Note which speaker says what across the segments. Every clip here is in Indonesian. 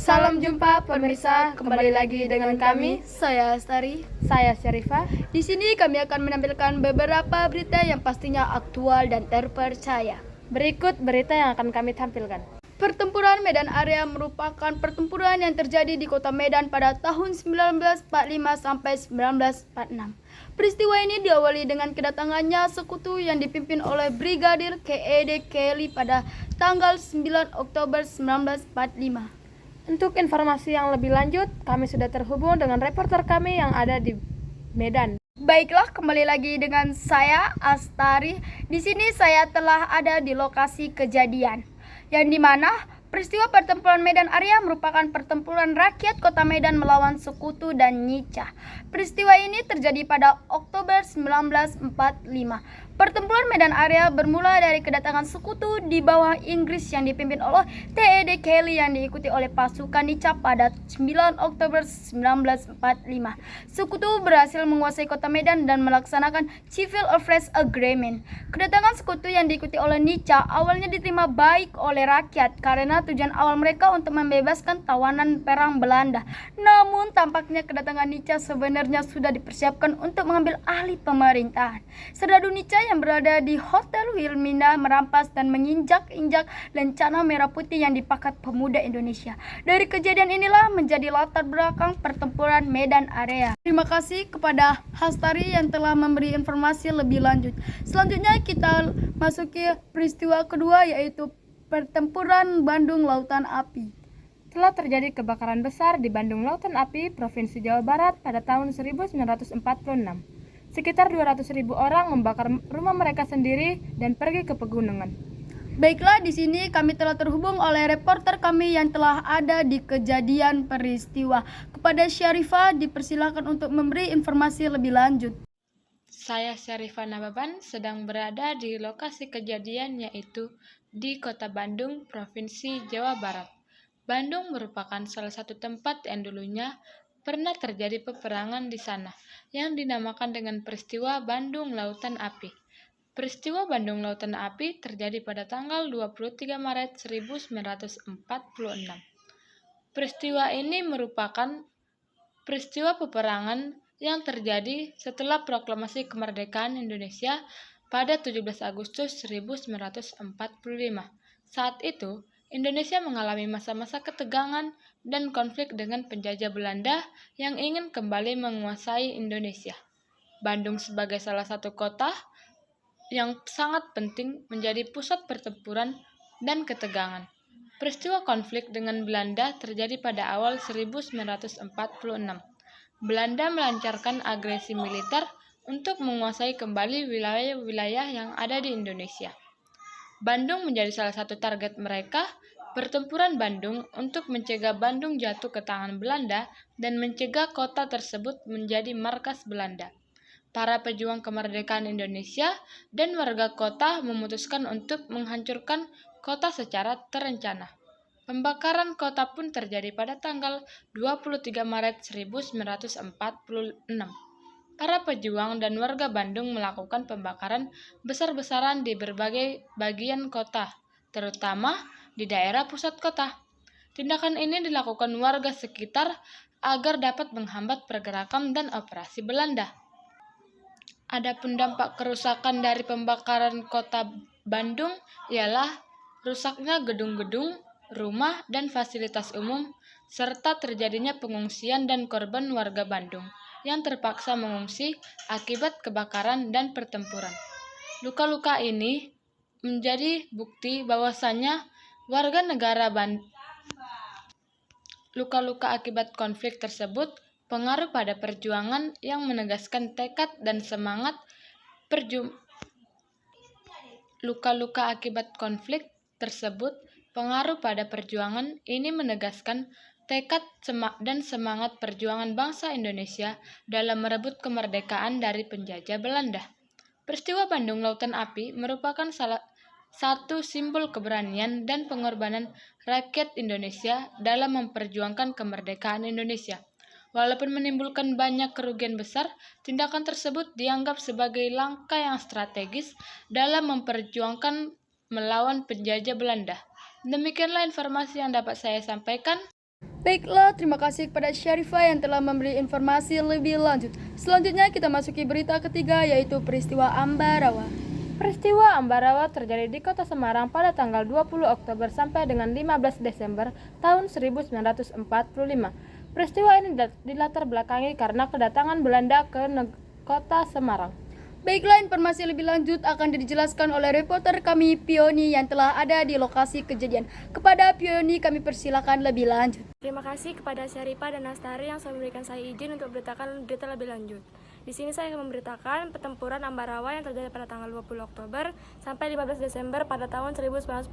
Speaker 1: Salam jumpa pemirsa, kembali lagi dengan kami.
Speaker 2: Saya Astari.
Speaker 1: Saya Syarifah.
Speaker 2: Di sini kami akan menampilkan beberapa berita yang pastinya aktual dan terpercaya.
Speaker 1: Berikut berita yang akan kami tampilkan.
Speaker 2: Pertempuran Medan Area merupakan pertempuran yang terjadi di kota Medan pada tahun 1945 sampai 1946. Peristiwa ini diawali dengan kedatangannya sekutu yang dipimpin oleh Brigadir K.E.D. Kelly pada tanggal 9 Oktober 1945.
Speaker 1: Untuk informasi yang lebih lanjut, kami sudah terhubung dengan reporter kami yang ada di Medan.
Speaker 2: Baiklah, kembali lagi dengan saya Astari. Di sini saya telah ada di lokasi kejadian, yang dimana peristiwa pertempuran Medan Area merupakan pertempuran rakyat kota Medan melawan sekutu dan Nyica. Peristiwa ini terjadi pada Oktober 1945. Pertempuran Medan Area bermula dari kedatangan sekutu di bawah Inggris yang dipimpin oleh T.E.D. Kelly yang diikuti oleh pasukan Nyica pada 9 Oktober 1945. Sekutu berhasil menguasai kota Medan dan melaksanakan Civil Affairs Agreement. Kedatangan sekutu yang diikuti oleh Nyica awalnya diterima baik oleh rakyat karena tujuan awal mereka untuk membebaskan tawanan perang Belanda. Namun tampaknya kedatangan Nyica sebenarnya sudah dipersiapkan untuk mengambil alih pemerintahan. Serdadu Nyica yang berada di Hotel Wilmina merampas dan menginjak-injak lencana merah putih yang dipakai pemuda Indonesia. Dari kejadian inilah menjadi latar belakang pertempuran Medan Area. Terima kasih kepada Hastari yang telah memberi informasi lebih lanjut. Selanjutnya kita masuki peristiwa kedua, yaitu pertempuran Bandung Lautan Api.
Speaker 1: Telah terjadi kebakaran besar di Bandung Lautan Api, Provinsi Jawa Barat pada tahun 1946. Sekitar 200.000 orang membakar rumah mereka sendiri dan pergi ke pegunungan.
Speaker 2: Baiklah, di sini kami telah terhubung oleh reporter kami yang telah ada di kejadian peristiwa. Kepada Syarifah dipersilakan untuk memberi informasi lebih lanjut.
Speaker 3: Saya Syarifah Nababan sedang berada di lokasi kejadian, yaitu di Kota Bandung, Provinsi Jawa Barat. Bandung merupakan salah satu tempat yang dulunya pernah terjadi peperangan di sana, yang dinamakan dengan peristiwa Bandung Lautan Api. Peristiwa Bandung Lautan Api terjadi pada tanggal 23 Maret 1946. Peristiwa ini merupakan peristiwa peperangan yang terjadi setelah proklamasi kemerdekaan Indonesia pada 17 Agustus 1945. Saat itu, Indonesia mengalami masa-masa ketegangan dan konflik dengan penjajah Belanda yang ingin kembali menguasai Indonesia. Bandung sebagai salah satu kota yang sangat penting menjadi pusat pertempuran dan ketegangan. Peristiwa konflik dengan Belanda terjadi pada awal 1946. Belanda melancarkan agresi militer untuk menguasai kembali wilayah-wilayah yang ada di Indonesia. Bandung menjadi salah satu target mereka. Pertempuran Bandung untuk mencegah Bandung jatuh ke tangan Belanda dan mencegah kota tersebut menjadi markas Belanda. Para pejuang kemerdekaan Indonesia dan warga kota memutuskan untuk menghancurkan kota secara terencana. Pembakaran kota pun terjadi pada tanggal 23 Maret 1946. Para pejuang dan warga Bandung melakukan pembakaran besar-besaran di berbagai bagian kota, terutama di daerah pusat kota. Tindakan ini dilakukan warga sekitar agar dapat menghambat pergerakan dan operasi Belanda. Adapun dampak kerusakan dari pembakaran kota Bandung ialah rusaknya gedung-gedung, rumah, dan fasilitas umum, serta terjadinya pengungsian dan korban warga Bandung yang terpaksa mengungsi akibat kebakaran dan pertempuran. Luka-luka ini menjadi bukti bahwasannya luka-luka akibat konflik tersebut pengaruh pada perjuangan yang menegaskan tekad dan semangat Luka-luka akibat konflik tersebut pengaruh pada perjuangan ini menegaskan tekad dan semangat perjuangan bangsa Indonesia dalam merebut kemerdekaan dari penjajah Belanda. Peristiwa Bandung Lautan Api merupakan salah satu simbol keberanian dan pengorbanan rakyat Indonesia dalam memperjuangkan kemerdekaan Indonesia. Walaupun menimbulkan banyak kerugian besar, tindakan tersebut dianggap sebagai langkah yang strategis dalam memperjuangkan melawan penjajah Belanda. Demikianlah informasi yang dapat saya sampaikan.
Speaker 2: Baiklah, terima kasih kepada Syarifah yang telah memberi informasi lebih lanjut. Selanjutnya kita masuki berita ketiga, yaitu peristiwa Ambarawa.
Speaker 1: Peristiwa Ambarawa terjadi di Kota Semarang pada tanggal 20 Oktober sampai dengan 15 Desember tahun 1945. Peristiwa ini dilatar belakangi karena kedatangan Belanda ke Kota Semarang.
Speaker 2: Baiklah, informasi lebih lanjut akan dijelaskan oleh reporter kami Pioni yang telah ada di lokasi kejadian. Kepada Pioni kami persilakan lebih lanjut.
Speaker 4: Terima kasih kepada Syarifah dan Astari yang sudah memberikan saya izin untuk memberitakan berita lebih lanjut. Di sini saya akan memberitakan pertempuran Ambarawa yang terjadi pada tanggal 20 Oktober sampai 15 Desember pada tahun 1945.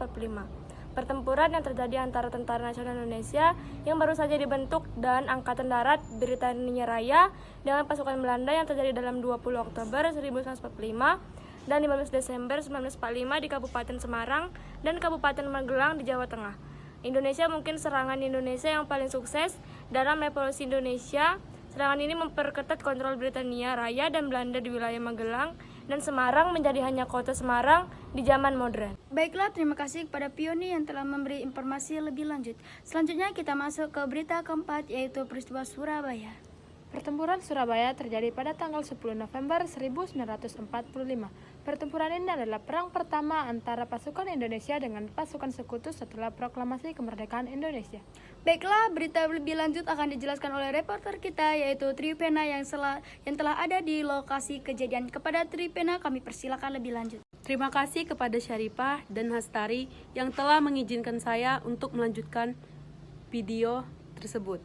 Speaker 4: Pertempuran yang terjadi antara Tentara Nasional Indonesia yang baru saja dibentuk dan Angkatan Darat Britania Raya dengan pasukan Belanda yang terjadi dalam 20 Oktober 1945 dan 15 Desember 1945 di Kabupaten Semarang dan Kabupaten Magelang di Jawa Tengah. Indonesia mungkin serangan Indonesia yang paling sukses dalam Revolusi Indonesia. Serangan ini memperketat kontrol Britania Raya dan Belanda di wilayah Magelang dan Semarang menjadi hanya kota Semarang di zaman modern.
Speaker 2: Baiklah, terima kasih kepada Pioni yang telah memberi informasi lebih lanjut. Selanjutnya kita masuk ke berita keempat, yaitu peristiwa Surabaya.
Speaker 1: Pertempuran Surabaya terjadi pada tanggal 10 November 1945. Pertempuran ini adalah perang pertama antara pasukan Indonesia dengan pasukan sekutu setelah proklamasi kemerdekaan Indonesia.
Speaker 2: Baiklah, berita lebih lanjut akan dijelaskan oleh reporter kita, yaitu Tripena yang telah ada di lokasi kejadian. Kepada Tripena kami persilakan lebih lanjut.
Speaker 5: Terima kasih kepada Syarifah dan Hastari yang telah mengizinkan saya untuk melanjutkan video tersebut.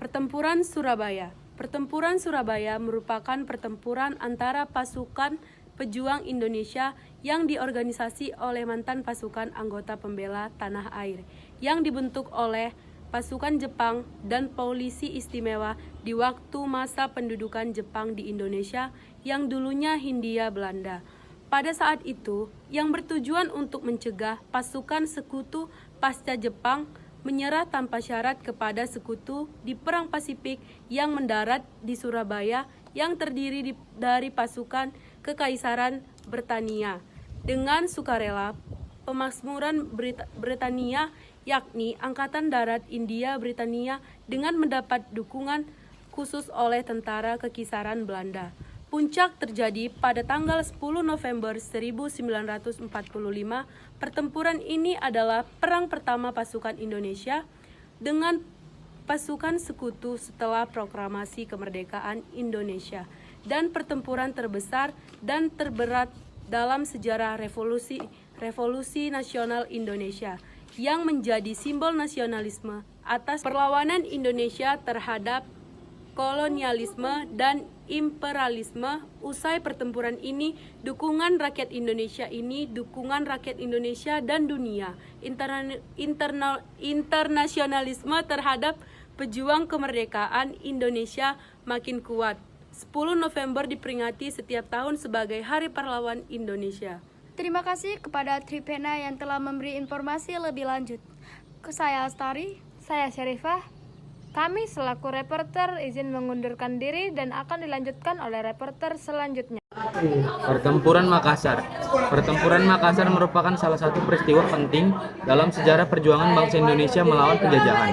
Speaker 5: Pertempuran Surabaya. Pertempuran Surabaya merupakan pertempuran antara pasukan pejuang Indonesia yang diorganisasi oleh mantan pasukan anggota pembela tanah air yang dibentuk oleh pasukan Jepang dan polisi istimewa di waktu masa pendudukan Jepang di Indonesia yang dulunya Hindia Belanda. Pada saat itu, yang bertujuan untuk mencegah pasukan sekutu pasca Jepang menyerah tanpa syarat kepada sekutu di Perang Pasifik yang mendarat di Surabaya yang terdiri dari pasukan Kekaisaran Britania. Dengan sukarela, pemakmuran Britania yakni Angkatan Darat India Britania dengan mendapat dukungan khusus oleh tentara Kekaisaran Belanda. Puncak terjadi pada tanggal 10 November 1945. Pertempuran ini adalah perang pertama pasukan Indonesia dengan pasukan sekutu setelah proklamasi kemerdekaan Indonesia dan pertempuran terbesar dan terberat dalam sejarah revolusi nasional Indonesia yang menjadi simbol nasionalisme atas perlawanan Indonesia terhadap kolonialisme dan imperialisme. Usai pertempuran ini, dukungan rakyat Indonesia dan dunia internasionalisme terhadap pejuang kemerdekaan Indonesia makin kuat. 10 November diperingati setiap tahun sebagai Hari Pahlawan Indonesia.
Speaker 2: Terima kasih kepada Tripena yang telah memberi informasi lebih lanjut. Ke saya Astari.
Speaker 1: Saya Syarifah. Kami selaku reporter izin mengundurkan diri dan akan dilanjutkan oleh reporter selanjutnya.
Speaker 6: Pertempuran Makassar. Pertempuran Makassar merupakan salah satu peristiwa penting dalam sejarah perjuangan bangsa Indonesia melawan penjajahan,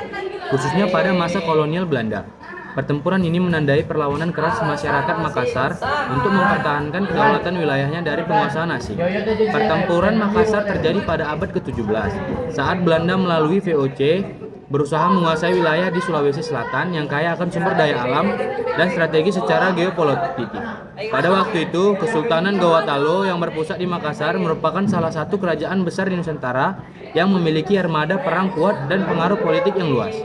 Speaker 6: khususnya pada masa kolonial Belanda. Pertempuran ini menandai perlawanan keras masyarakat Makassar untuk mempertahankan kedaulatan wilayahnya dari penguasaan asing. Pertempuran Makassar terjadi pada abad ke-17 saat Belanda melalui VOC berusaha menguasai wilayah di Sulawesi Selatan yang kaya akan sumber daya alam dan strategi secara geopolitik. Pada waktu itu, Kesultanan Gawatalo yang berpusat di Makassar merupakan salah satu kerajaan besar di Nusantara yang memiliki armada perang kuat dan pengaruh politik yang luas.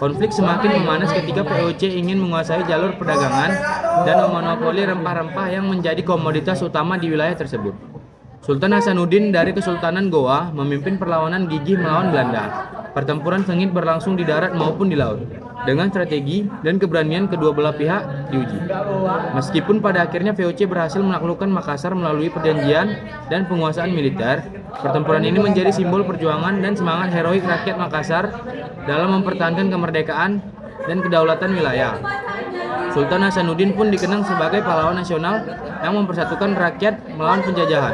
Speaker 6: Konflik semakin memanas ketika VOC ingin menguasai jalur perdagangan dan memonopoli rempah-rempah yang menjadi komoditas utama di wilayah tersebut. Sultan Hasanuddin dari Kesultanan Goa memimpin perlawanan gigih melawan Belanda. Pertempuran sengit berlangsung di darat maupun di laut, dengan strategi dan keberanian kedua belah pihak diuji. Meskipun pada akhirnya VOC berhasil menaklukkan Makassar melalui perjanjian dan penguasaan militer, pertempuran ini menjadi simbol perjuangan dan semangat heroik rakyat Makassar dalam mempertahankan kemerdekaan dan kedaulatan wilayah. Sultan Hasanuddin pun dikenang sebagai pahlawan nasional yang mempersatukan rakyat melawan penjajahan.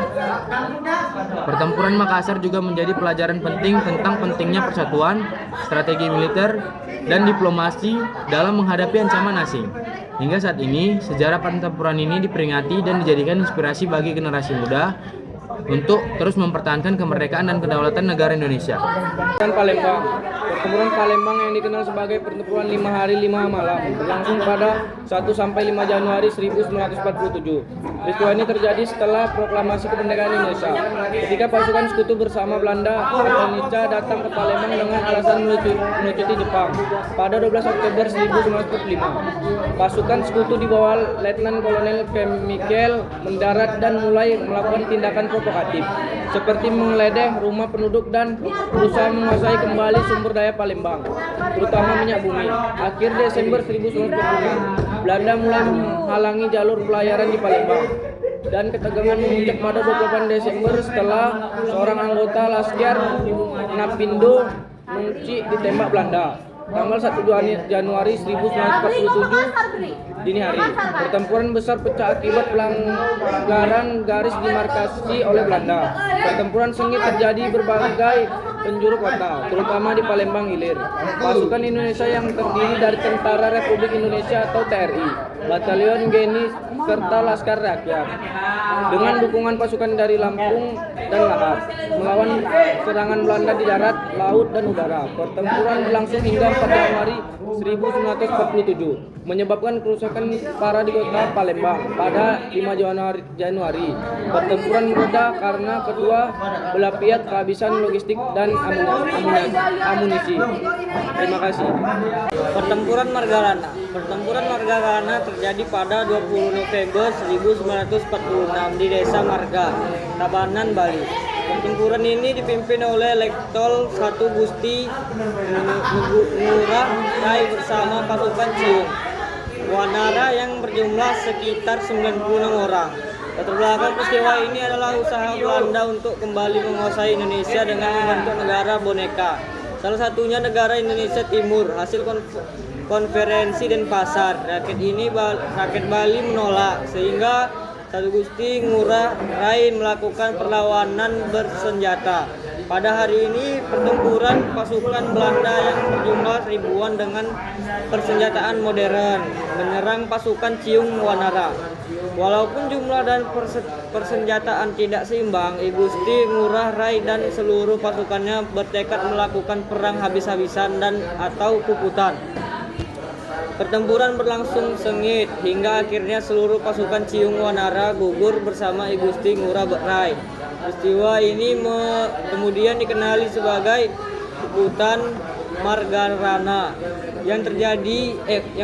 Speaker 6: Pertempuran Makassar juga menjadi pelajaran penting tentang pentingnya persatuan, strategi militer, dan diplomasi dalam menghadapi ancaman asing. Hingga saat ini, sejarah pertempuran ini diperingati dan dijadikan inspirasi bagi generasi muda untuk terus mempertahankan kemerdekaan dan kedaulatan negara Indonesia.
Speaker 7: Pertempuran Palembang yang dikenal sebagai pertempuran 5 hari 5 malam berlangsung pada 1-5 Januari 1947. Peristiwa ini terjadi setelah proklamasi kemerdekaan Indonesia. Ketika pasukan sekutu bersama Belanda dan Indonesia datang ke Palembang dengan alasan melucuti Jepang. Pada 12 Oktober 1945, pasukan sekutu di bawah Letnan Kolonel Michael mendarat dan mulai melakukan tindakan provokatif, seperti mengeledeh rumah penduduk dan berusaha menguasai kembali sumber daya Palembang, terutama minyak bumi. Akhir Desember 1945, Belanda mulai menghalangi jalur pelayaran di Palembang, dan ketegangan memuncak pada 28 Desember setelah seorang anggota Laskar Napindo Nungci ditembak Belanda. Tanggal 1 Januari 1947 dini hari, pertempuran besar pecah akibat pelanggaran garis demarkasi oleh Belanda. Pertempuran sengit terjadi berbagai penjuru kota, terutama di Palembang Hilir. Pasukan Indonesia yang terdiri dari Tentara Republik Indonesia atau TRI, Batalion Geni, serta Laskar Rakyat, dengan dukungan pasukan dari Lampung dan Lahar, melawan serangan Belanda di darat, laut, dan udara. Pertempuran berlangsung hingga 4 Januari 1947, menyebabkan kerusakan parah di kota Palembang. Pada 5 Januari, pertempuran mereda karena kedua belah pihak kehabisan logistik dan amunisi. Terima kasih.
Speaker 8: Pertempuran Margarana. Pertempuran Margarana terjadi pada 20 November 1946 di Desa Marga, Tabanan, Bali. Pertempuran ini dipimpin oleh Letkol 1 Gusti Ngurah Rai bersama pasukan Ciung Wanara yang berjumlah sekitar 96 orang. Latar belakang peristiwa ini adalah usaha Belanda untuk kembali menguasai Indonesia dengan membentuk negara boneka. Salah satunya negara Indonesia Timur, hasil konferensi Denpasar. Rakyat Bali menolak, sehingga Satu Gusti Ngurah Rai melakukan perlawanan bersenjata. Pada hari ini, pertempuran pasukan Belanda yang berjumlah ribuan dengan persenjataan modern menyerang pasukan Ciung Wanara. Walaupun jumlah dan persenjataan tidak seimbang, I Gusti Ngurah Rai dan seluruh pasukannya bertekad melakukan perang habis-habisan dan atau puputan. Pertempuran berlangsung sengit hingga akhirnya seluruh pasukan Ciung Wanara gugur bersama I Gusti Ngurah Rai. Peristiwa ini kemudian dikenali sebagai puputan Margarana yang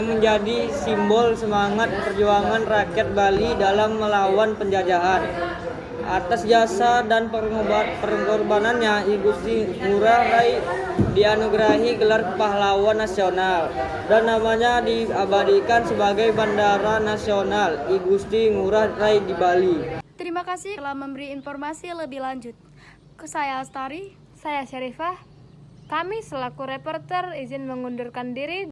Speaker 8: menjadi simbol semangat perjuangan rakyat Bali dalam melawan penjajahan. Atas jasa dan pengorbanannya, I Gusti Ngurah Rai dianugerahi gelar pahlawan nasional dan namanya diabadikan sebagai Bandara Nasional I Gusti Ngurah Rai di Bali.
Speaker 2: Terima kasih telah memberi informasi lebih lanjut. Saya Astari.
Speaker 1: Saya Syarifah. Kami selaku reporter izin mengundurkan diri.